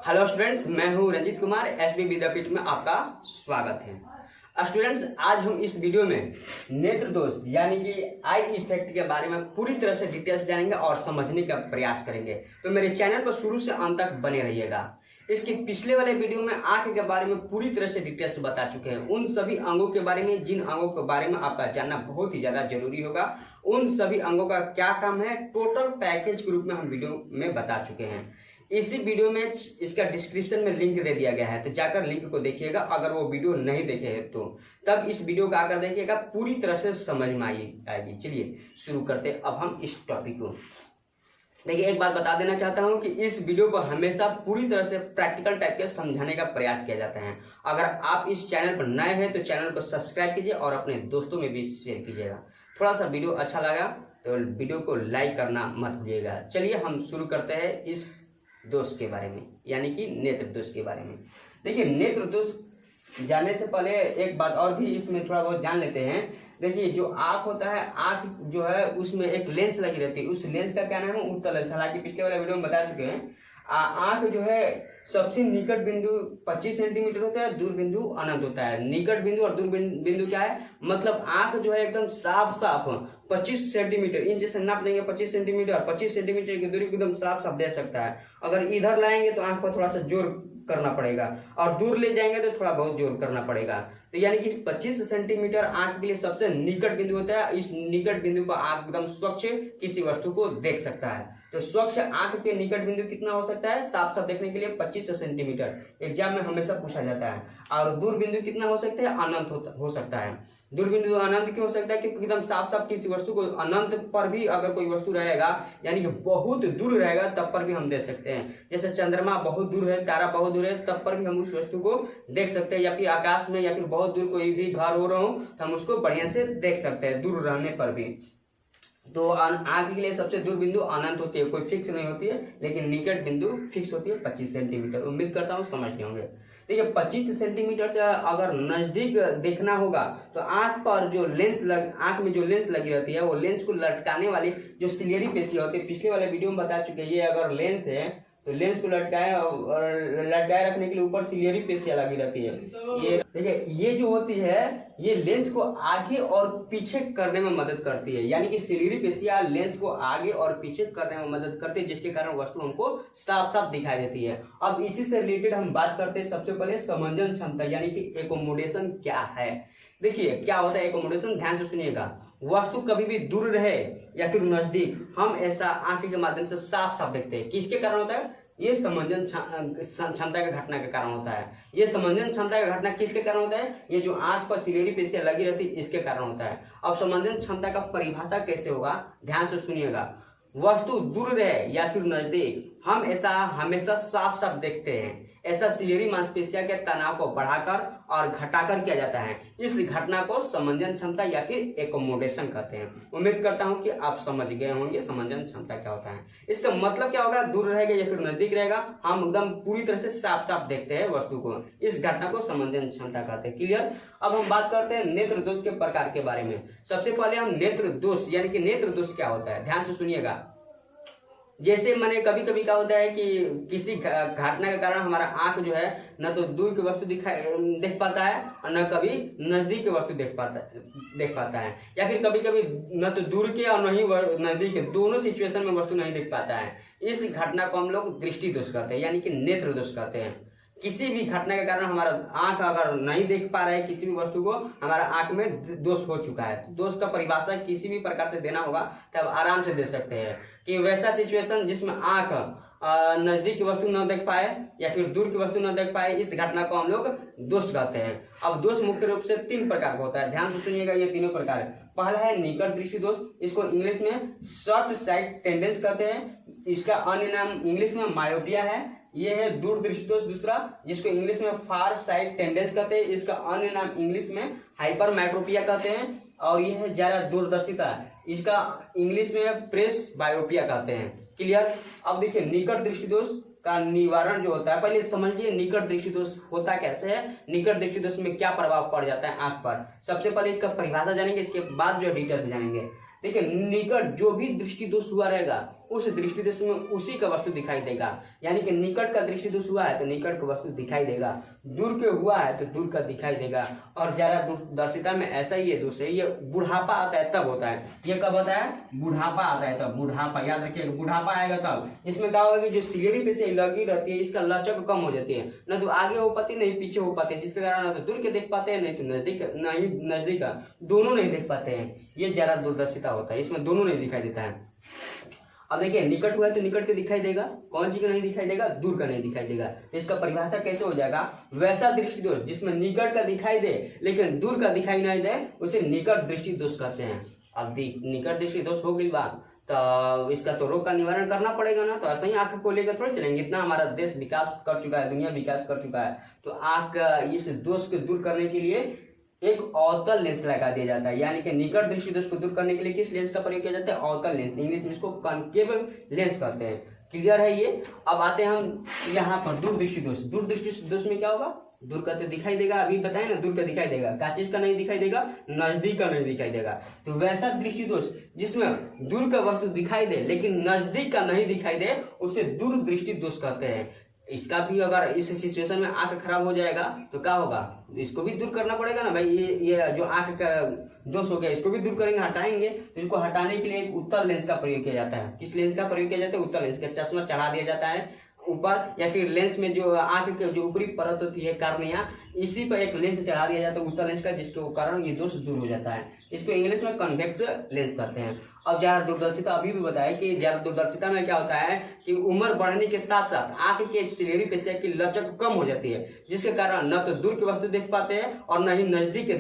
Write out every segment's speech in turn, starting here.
Hello students, मैं हूं Ranjit Kumar. SB विद्यापीठ में आपका स्वागत है। स्टूडेंट्स, आज हम इस वीडियो में नेत्र दोष यानी कि आई इफेक्ट के बारे में पूरी तरह से डिटेल्स जानेंगे और समझने का प्रयास करेंगे। तो मेरे चैनल पर शुरू से अंत तक बने रहिएगा। इसके पिछले वाले वीडियो में आंख के बारे में पूरी तरह से डिटेल्स बता चुके हैं। उन सभी अंगों के बारे में जिन अंगों के बारे में आपका जानना बहुत ही ज़्यादा जरूरी होगा, उन सभी अंगों का क्या काम है, टोटल पैकेज के रूप में हम वीडियो में बता चुके हैं। इसी वीडियो में इसका डिस्क्रिप्शन में लिंक दे दिया गया है, तो जाकर लिंक को देखिएगा। अगर वो वीडियो नहीं देखे हैं तो तब इस वीडियो को आकर देखिएगा, पूरी तरह से समझ में आएगी। चलिए शुरू करते हैं अब हम इस टॉपिक को। देखिए, एक बात बता देना चाहता हूं कि इस वीडियो को हमेशा पूरी तरह से प्रैक्टिकल टाइप के समझाने का प्रयास किया जाता है। अगर आप इस चैनल पर नए हैं तो चैनल को सब्सक्राइब कीजिए और अपने दोस्तों में भी शेयर कीजिएगा। थोड़ा सा वीडियो अच्छा लगा तो वीडियो को लाइक करना मत भूलिएगा। चलिए हम शुरू करते हैं इस दोष के बारे में, यानी कि नेत्र दोष के बारे में। देखिए, नेत्र दोष जानने से पहले एक बात और भी इसमें थोड़ा बहुत जान लेते हैं। देखिए, जो आँख होता है, आँख जो है उसमें एक लेंस लगी रहती है। उस लेंस का क्या नाम है? उत्तल लेंस। हालांकि पिछले वाले वीडियो में बता चुके हैं। आँख जो है सबसे निकट बिंदु 25 सेंटीमीटर होता है, दूर बिंदु अनंत होता है। निकट बिंदु और दूर बिंदु क्या है? मतलब आँख जो है एकदम साफ 25 सेंटीमीटर, इंच से नाप देंगे 25 सेंटीमीटर और 25 सेंटीमीटर की दूरी एकदम साफ दे सकता है। अगर इधर लाएंगे तो आँख पर थोड़ा सा जोर करना पड़ेगा और दूर ले जाएंगे तो थोड़ा बहुत जोर करना पड़ेगा। तो यानी कि 25 सेंटीमीटर आँख के लिए सबसे निकट बिंदु होता है। इस निकट बिंदु पर आँख एकदम स्वच्छ किसी वस्तु को देख सकता है। तो स्वच्छ आँख के निकट बिंदु कितना हो सकता है? साफ देखने के लिए 25 सेंटीमीटर एग्जाम में हमेशा पूछा जाता है। और दूर बिंदु कितना हो सकता है? अनंत हो सकता है। दूर बिंदु अनंत क्यों हो सकता है? क्योंकि एकदम साफ किसी वस्तु को अनंत पर भी अगर कोई वस्तु रहेगा, यानी कि बहुत दूर रहेगा, तब पर भी हम देख सकते हैं। जैसे चंद्रमा बहुत दूर है, तारा बहुत दूर है, तब पर भी हम उस वस्तु को देख सकते हैं। या फिर आकाश में या फिर बहुत दूर कोई भी घर हो रहा हो तो हम उसको बढ़िया से देख सकते हैं, दूर रहने पर भी। तो आँख के लिए सबसे दूर बिंदु अनंत होती है, कोई फिक्स नहीं होती है, लेकिन निकट बिंदु फिक्स होती है 25 सेंटीमीटर। उम्मीद करता हूँ समझते होंगे। देखिए, 25 सेंटीमीटर से अगर नजदीक देखना होगा तो आँख पर जो आँख में जो लेंस लगी रहती है, वो लेंस को लटकाने वाली जो सिलियरी पेशी होती है, पिछले वाले वीडियो में बता चुके हैं। ये अगर लेंस है तो लेंस को लटकाए और लटकाए रखने के लिए ऊपर सिलियरी पेशियां लगी रहती है। ये देखिए, ये जो होती है ये लेंस को आगे और पीछे करने में मदद करती है। यानी कि सिलियरी पेशियां लेंस को आगे और पीछे करने में मदद करती है, जिसके कारण वस्तु हमको साफ दिखाई देती है। अब इसी से रिलेटेड हम बात करते हैं। सबसे पहले समंजन क्षमता यानी कि एकोमोडेशन क्या है। देखिए, क्या होता है एकोमोडेशन, ध्यान से सुनिएगा। वस्तु कभी भी दूर रहे या फिर नजदीक, हम ऐसा आंख के माध्यम से साफ देखते हैं। किसके कारण होता है? ये समंजन क्षमता का घटना के कारण होता है। ये समंजन क्षमता का घटना किसके कारण होता है? ये जो आंख पर सिलियरी पेशियां लगी रहती है, इसके कारण होता है। अब समंजन क्षमता का परिभाषा कैसे होगा, ध्यान से सुनिएगा। वस्तु दूर रहे या फिर नजदीक, हम ऐसा हमेशा साफ देखते हैं। ऐसा सिलियरी मांसपेशियों के तनाव को बढ़ाकर और घटाकर किया जाता है। इस घटना को समंजन क्षमता या फिर एकोमोडेशन कहते हैं। उम्मीद करता हूं कि आप समझ गए होंगे समंजन क्षमता क्या होता है। इसका मतलब क्या होगा? दूर रहेगा या फिर नजदीक रहेगा, हम एकदम पूरी तरह से साफ देखते हैं वस्तु को। इस घटना को समंजन क्षमता कहते हैं। क्लियर? अब हम बात करते हैं नेत्र दोष के प्रकार के बारे में। सबसे पहले हम नेत्र दोष यानी कि नेत्र दोष क्या होता है, ध्यान से सुनिएगा। जैसे मैंने कभी क्या होता है कि किसी घटना के कारण हमारा आंख जो है न तो दूर की वस्तु देख पाता है और न कभी नजदीक की वस्तु देख पाता है, या फिर कभी न तो दूर के और न ही नजदीक के, दोनों सिचुएशन में वस्तु नहीं देख पाता है। इस घटना को हम लोग दृष्टि दोष कहते हैं, यानी कि नेत्र दोष कहते हैं। किसी भी घटना के कारण हमारा आंख अगर नहीं देख पा रहा है किसी भी वस्तु को, हमारा आंख में दोष हो चुका है। दोष का परिभाषा किसी भी प्रकार से देना होगा तब आराम से दे सकते हैं कि वैसा सिचुएशन जिसमें आंख नजदीक की वस्तु न देख पाए या फिर दूर की वस्तु न देख पाए, इस घटना को हम लोग दोष कहते हैं। अब दोष मुख्य रूप से 3 प्रकार का होता है, ध्यान से सुनिएगा। ये तीनों प्रकार है। पहला है निकट दृष्टि दोष, इसको इंग्लिश में शॉर्ट साइट टेंडेंस कहते हैं। इसका अन्य नाम इंग्लिश में मायोपिया है। ये है दूर दृष्टि दोष दूसरा, जिसको इंग्लिश में फार साइड टेंडेंस कहते हैं। इसका अन्य नाम इंग्लिश में हाइपर मैक्रोपिया कहते हैं। और ये है ज्यादा दूरदर्शिता, इसका इंग्लिश में प्रेस बायोपिया कहते हैं। क्लियर? अब देखिए, निकट दृष्टि दोष का निवारण जो होता है, पहले समझिए निकट दृष्टि दोष होता कैसे है, निकट दृष्टि दोष में क्या प्रभाव पड़ जाता है आंख पर। सबसे पहले इसका परिभाषा जानेंगे, इसके बाद जो डिटेल्स जानेंगे। देखिए निकट जो भी दृष्टि दोष हुआ रहेगा उस दृष्टि दोष में उसी का वस्तु दिखाई देगा, यानी कि निकट का दृष्टि दोष हुआ है तो निकट का वस्तु दिखाई देगा, दूर के हुआ है तो दूर का दिखाई देगा। और जरा दूरदर्शिता में ऐसा ही है दोष है, ये बुढ़ापा आता है तब होता है, ये कब होता है, बुढ़ापा आता है तब, बुढ़ापा याद रखिए, बुढ़ापा आएगा तब। इसमें क्या होगा कि जो सीढ़ी पे से लगी रहती है इसका लचक कम हो जाती है, न तो आगे हो पाती नहीं पीछे हो पाते, जिसके कारण न तो दूर के देख पाते हैं नहीं तो नजदीक का दोनों नहीं देख पाते हैं, ये जरा दूरदर्शिता होता है, इसमें दोनों नहीं दिखाई देता है। अब देखिए निकट हुआ है तो निकट का दिखाई देगा, कौन सी का नहीं दिखाई देगा, दूर का नहीं दिखाई देगा। तो इसका परिभाषा कैसे हो जाएगा, वैसा दृष्टि दोष जिसमें निकट का दिखाई दे लेकिन दूर का दिखाई नहीं दे उसे निकट दृष्टि दोष कहते हैं। अब निकट दृष्टि दोष हो गई बात, तो इसका तो रोग का निवारण करना पड़ेगा ना, तो ऐसा ही आंख को लेकर थोड़ी चलेंगे। इतना हमारा देश विकास कर चुका है, दुनिया विकास कर चुका है, तो आंख इस दोष को दूर करने के लिए एक अवतल लेंस लगा दिया जाता है, यानी कि निकट दृष्टि दोष को दूर करने के लिए किस लेंस का प्रयोग किया जाता है, अवतल लेंस, इंग्लिश में इसको कॉन्केव लेंस कहते हैं। क्लियर है ये। अब आते हैं हम यहाँ पर दूर दृष्टि दोष। दूर दृष्टि दोष में क्या होगा, दूर का तो दिखाई देगा, अभी बताए ना, दूर का दिखाई देगा, क्या चीज का नहीं दिखाई देगा, नजदीक का नहीं दिखाई देगा। तो वैसा दृष्टि दोष जिसमें दूर का वस्तु दिखाई दे लेकिन नजदीक का नहीं दिखाई दे उसे दूर दृष्टि दोष कहते हैं। इसका भी अगर इस सिचुएशन में आंख खराब हो जाएगा तो क्या होगा, इसको भी दूर करना पड़ेगा ना भाई, ये जो आंख का दोष हो गया इसको भी दूर करेंगे, हटाएंगे। तो इसको हटाने के लिए एक उत्तल लेंस का प्रयोग किया जाता है। किस लेंस का प्रयोग किया जाता है, उत्तल लेंस का। चश्मा चढ़ा दिया जाता है ऊपर, या फिर लेंस में जो आंख के जो ऊपरी परत होती है कार्निया, इसी पर एक लेंस चढ़ा दिया जाता है उत्तल लेंस का, जिसके कारण ये दोष दूर हो जाता है। इसको इंग्लिश में कन्वेक्स लेंस कहते हैं। अब ज्यादा दूरदर्शिता अभी भी बताया कि ज्यादा दूरदर्शिता में क्या होता है कि उम्र बढ़ने के साथ साथ आंख के सिलेरी पेशिया की लचक कम हो जाती है, जिसके कारण न तो दूर की वस्तु देख पाते हैं और न ही नजदीक के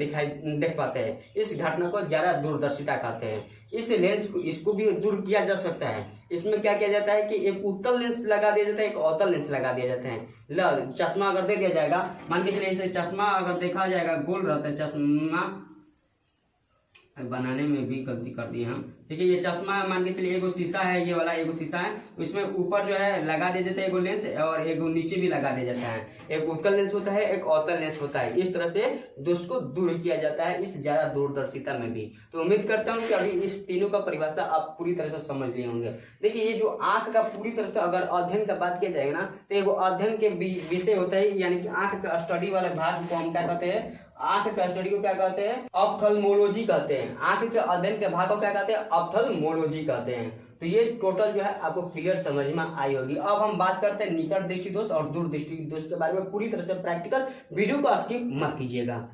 देख पाते हैं। इस घटना को ज्यादा दूरदर्शिता कहते हैं। इस लेंस को इसको भी दूर किया जा सकता है। इसमें क्या किया जाता है कि एक उत्तल लेंस लगा दिया जाता है, एक अवतल लेंस लगा दिया जाता है। चश्मा अगर दे दिया जाएगा, मान के चलिए चश्मा अगर देखा जाएगा गोल रहता है, चश्मा बनाने में भी गलती कर दी हम। देखिए ये चश्मा मान के चलिए एगो शीशा है, ये वाला एगो शीशा है, इसमें ऊपर जो है लगा दिया जाता है एगो लेंस और एगो नीचे भी लगा दिया जाता है। एक उत्तल लेंस होता है, एक अवतल लेंस होता है। इस तरह से दोष को दूर किया जाता है इस ज्यादा दूरदर्शिता में भी। तो उम्मीद करता हूँ कि अभी इस तीनों का परिभाषा आप पूरी तरह से समझ लिए होंगे। देखिए ये जो आंख का पूरी तरह से अगर अध्ययन का बात किया जाएगा ना, तो एगो अध्ययन के विषय होता है, यानी कि आंख का स्टडी वाले भाग को हम क्या कहते हैं, आंख का स्टडी को क्या कहते हैं, ऑप्थेल्मोलॉजी कहते हैं। आंख के अध्ययन के भाग को क्या कहते हैं, ऑप्थेल्मोलॉजी कहते हैं। तो ये टोटल जो है आपको क्लियर समझ में आई होगी। अब हम बात करते हैं निकट दृष्टि दोष और दूर दृष्टि दोष के बारे में पूरी तरह से प्रैक्टिकल। वीडियो को स्किप मत कीजिएगा।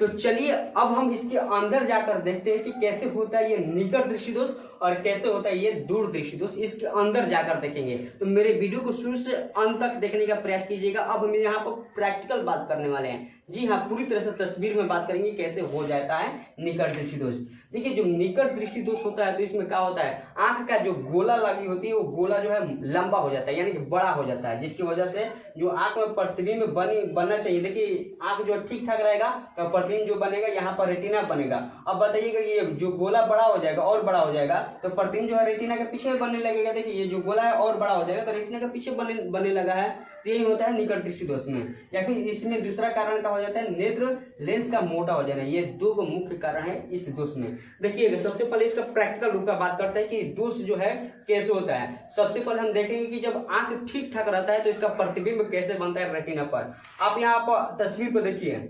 तो चलिए अब हम इसके अंदर जाकर देखते हैं कि कैसे होता है ये निकट दृष्टि दोष और कैसे होता है ये दूर दृष्टि दोष। इसके अंदर जाकर देखेंगे, तो मेरे वीडियो को शुरू से अंत तक देखने का प्रयास कीजिएगा। अब हम यहाँ पर प्रैक्टिकल बात करने वाले हैं। जी हाँ, पूरी तरह से तस्वीर में बात करेंगे कैसे हो जाता है निकट दृष्टि दोष। देखिए जो निकट दृष्टि दोष होता है तो इसमें क्या होता है, आंख का जो गोला लगी होती है वो गोला जो है लंबा हो जाता है, यानी कि बड़ा हो जाता है, जिसकी वजह से जो आंख में प्रतिबिंब बनना चाहिए। देखिए आंख जो ठीक ठाक रहेगा तो प्रतिबिंब जो बनेगा यहाँ पर रेटिना बनेगा। अब बताइएगा ये जो गोला बड़ा हो जाएगा और बड़ा हो जाएगा तो प्रतिबिंब जो है रेटिना के पीछे बनने लगेगा। देखिए ये जो गोला है और बड़ा हो जाएगा तो रेटिना के पीछे बनने लगा है। तो यही होता है निकट दृष्टि दोष में। या फिर इसमें दूसरा कारण क्या हो जाता है, नेत्र लेंस का मोटा हो जाना। ये दो मुख्य कारण है इस दोष में। देखिए सबसे पहले इसका प्रैक्टिकल रूप का बात करते हैं कि दोष जो है कैसे होता है। सबसे पहले हम देखेंगे कि जब आंख ठीक ठाक रहता है तो इसका प्रतिबिंब कैसे बनता है रेटिना पर। आप यहाँ पर तस्वीर पर देखिए,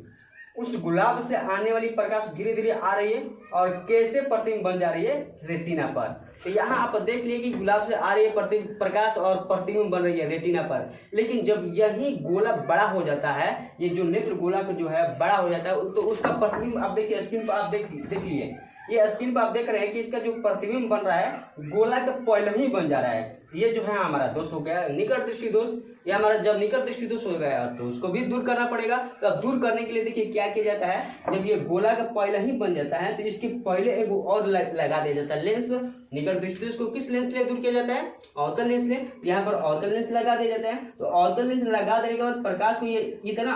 उस गुलाब से आने वाली प्रकाश धीरे धीरे आ रही है और कैसे प्रतिबिंब बन जा रही है रेटिना पर। तो यहाँ आप देख लिए कि गुलाब से आ रही है प्रकाश और प्रतिबिंब बन रही है रेटिना पर। लेकिन जब यही गोला बड़ा हो जाता है, ये जो नेत्र गोला का जो है बड़ा हो जाता है, तो उसका प्रतिबिंब आप देखिए स्क्रीन पर आप देख लिए, ये स्क्रीन पर आप देख रहे हैं कि इसका जो प्रतिबिंब बन रहा है गोला के पहले ही बन जा रहा है। ये जो है हमारा दोष हो गया निकट दृष्टि दोष। ये हमारा जब निकट दृष्टि दोष हो गया तो उसको भी दूर करना पड़ेगा। तो अब दूर करने के लिए देखिए क्या किया जाता है, जब ये गोला का पहले ही बन जाता है तो इसके पहले एक और लगा दिया जाता है लेंस। निकट दृष्टि दोष को किस लेंस से दूर किया जाता है, अवतल लेंस से। यहाँ पर अवतल लेंस लगा दिया जाता है। तो अवतल लेंस लगा देने के बाद प्रकाश को ये इतना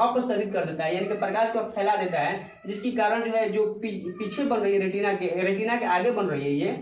अपसरित कर देता है, यानी कि प्रकाश को फैला देता है, जिसके कारण जो है जो पीछे बन रही है रेटिना के आगे बन रही है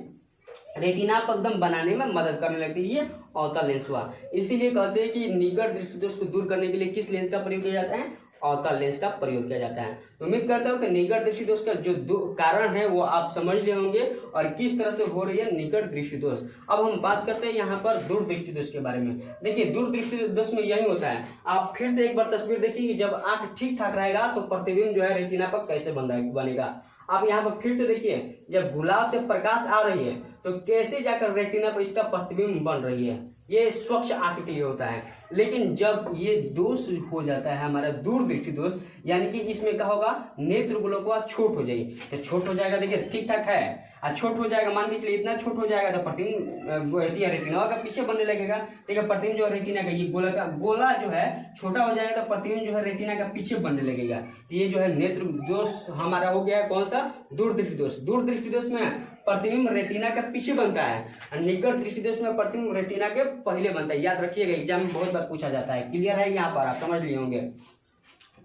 रेटिना को एकदम बनाने में मदद करने लगती है। ये अवतल लेंस हुआ। इसीलिए कहते हैं कि निकट दृष्टि दोष को दूर करने के लिए किस लेंस का प्रयोग किया जाता है? अवतल लेंस का प्रयोग किया जाता है। तो उम्मीद करता हूँ कि निकट दृष्टि दोष का जो कारण है वो आप समझ लिए होंगे और किस तरह से हो रही है निकट दृष्टि दोष। अब हम बात करते हैं यहाँ पर दूर दृष्टि दोष के बारे में। देखिए, दूर दृष्टि दोष में यही होता है। आप फिर से एक बार तस्वीर देखिए कि जब आंख ठीक ठाक रहेगा तो प्रतिबिंब जो है रेटिना पर कैसे बनेगा। आप यहाँ पर फिर से देखिए, जब गुलाब से प्रकाश आ रही है तो कैसे जाकर रेटिना पर इसका प्रतिबिंब बन रही है। ये स्वच्छ आंख के लिए होता है। लेकिन जब ये दोष हो जाता है हमारा दूर दृष्टि दोष, यानी कि इसमें क्या होगा, नेत्र गोलक का छोट हो जाएगी। तो छोट हो जाएगा, देखिए ठीक ठाक है और छोट हो जाएगा, मान के चलिए इतना छोट हो जाएगा तो प्रतिबिंब रेटिना का पीछे बनने लगेगा। ठीक है, प्रतिबिंब जो रेटिना का ये गोला जो है छोटा हो जाएगा तो प्रतिबिंब जो है रेटिना का पीछे बनने लगेगा। ये जो है नेत्र दोष हमारा हो गया। कौन सा? दूर दृष्टि दोष। दूर दृष्टि दोष में प्रतिबिंब रेटिना के पीछे बनता है और निकट दृष्टि दोष में प्रतिबिंब रेटिना के पहले बनता है। याद रखिएगा, एग्जाम में बहुत बार पूछा जाता है। क्लियर है? यहाँ पर आप समझ लिए होंगे।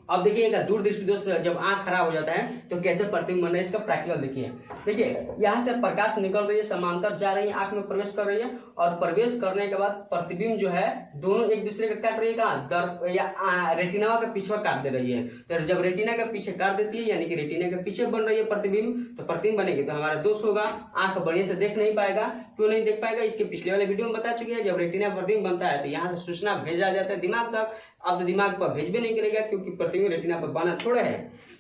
अब देखिएगा, दूर दृष्टि दोष जब आंख खराब हो जाता है तो कैसे प्रतिबिंब बन रहा है, इसका प्रैक्टिकल देखिए। देखिए, यहाँ से प्रकाश निकल रही है, समांतर जा रही है, आंख में प्रवेश कर रही है और प्रवेश करने के बाद प्रतिबिंब जो है दोनों एक दूसरे को काट रही है, रेटिना के पीछे काट दे रही है। तो जब रेटिना के पीछे काट देती है यानी कि रेटिना के पीछे बन रही है प्रतिबिंब, तो प्रतिबिंब बनेगी तो हमारा दोष होगा। आंख बढ़िया से देख नहीं पाएगा। क्यों नहीं देख पाएगा? इसके पिछले वाले वीडियो में बता चुके हैं। जब रेटिना प्रतिबिंब बनता है तो यहाँ से सूचना भेजा जाता है दिमाग तक। अब तो दिमाग पर भेज भी नहीं करेगा क्योंकि प्रतिबिंब रेटिना पर बना थोड़ा है।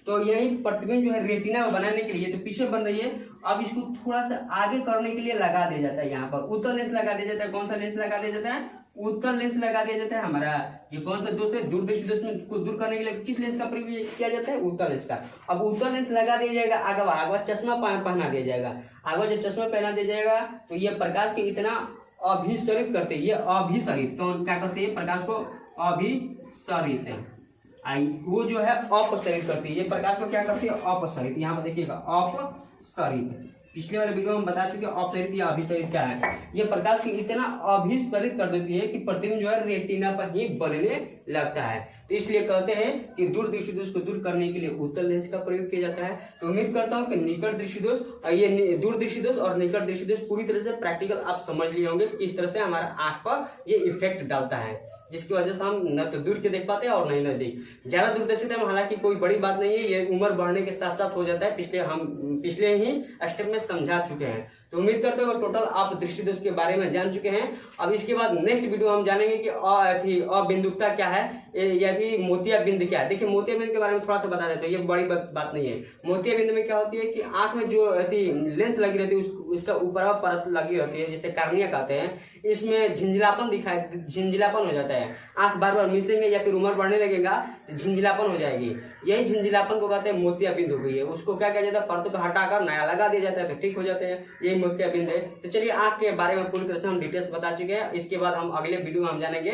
तो यही प्रतिबिंब जो है रेटिना को बनाने के लिए तो पीछे बन रही है। अब इसको थोड़ा सा आगे करने के लिए लगा दिया जाता है, यहाँ पर उत्तल लेंस लगा दिया जाता है। कौन सा लेंस लगा दिया जाता है? उत्तल लेंस लगा दिया जाता है। हमारा ये कौन सा दोष है? दूर दृष्टि दोष को दूर करने के लिए किस लेंस का प्रयोग किया जाता है? उत्तल लेंस का। अब उत्तल लेंस लगा दिया जाएगा, आगे चश्मा पहना दिया जाएगा। आगे जब चश्मा पहना दिया जाएगा तो ये प्रकाश के इतना अभिसरित करते हैं। ये अभिसरित तो क्या करते हैं? प्रकाश को अभिसरित वो जो है अपसरित करती है। ये प्रकाश को क्या करती है? अपसरित। यहाँ पर देखिएगा, अपसरित। पिछले वाले वीडियो में बता चुके अपसरित या अभिसरित क्या है। ये प्रकाश की इतना अभिसरित कर देती है कि प्रतिबिंब जो है रेटिना पर ही बनने लगता है। तो इसलिए कहते हैं कि दूर दृष्टि दोष को दूर करने के लिए उत्तल लेंस का प्रयोग किया जाता है। तो उम्मीद करता हूँ कि निकट दृष्टि दोष ये दूर दृष्टि दोष और निकट दृष्टि दोष पूरी तरह से प्रैक्टिकल आप समझ लिए होंगे किस तरह से हमारा आंख पर ये इफेक्ट डालता है, जिसकी वजह से हम न तो दूर के देख पाते हैं और नहीं नजदीक। ज्यादा दूरदर्शिता में हालांकि कोई बड़ी बात नहीं है, ये उम्र बढ़ने के साथ साथ हो जाता है। पिछले ही स्टेप में समझा चुके हैं। तो उम्मीद करते हैं टोटल आप दृष्टि दोष के बारे में जान चुके हैं। अब इसके बाद नेक्स्ट वीडियो हम जानेंगे कि अबिंदुकता क्या है या फिर मोतियाबिंद क्या है। देखिए, मोतियाबिंद के बारे में थोड़ा सा बता देते हैं, ये बड़ी बात नहीं है। मोतियाबिंद में क्या होती है कि आंख में जो लेंस लगी रहती है उसका ऊपर परत लगी रहती है, जिसे कार्निया कहते हैं। इसमें झिंझिलापन हो जाता है। आंख बार बार मिसेंगे या फिर उम्र बढ़ने लगेगा, झिंझिलापन हो जाएगी। यही झिंझिलापन को कहते हैं मोतियाबिंद हो गई है। उसको क्या किया जाता है? परतों को हटाकर नया लगा दिया जाता है तो ठीक हो जाते हैं। यही मोतियाबिंद है। तो चलिए, आंख के बारे में पूरी तरह से हम डिटेल्स बता चुके हैं। इसके बाद हम अगले वीडियो में हम जानेंगे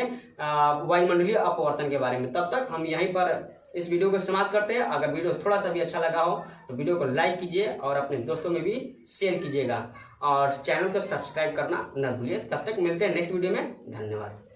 वायुमंडलीय अपवर्तन के बारे में। तब तक हम यहीं पर इस वीडियो को समाप्त करते हैं। अगर वीडियो थोड़ा सा भी अच्छा लगा हो तो वीडियो को लाइक कीजिए और अपने दोस्तों में भी शेयर कीजिएगा और चैनल को सब्सक्राइब करना न भूलिए। तब तक मिलते हैं नेक्स्ट वीडियो में। धन्यवाद।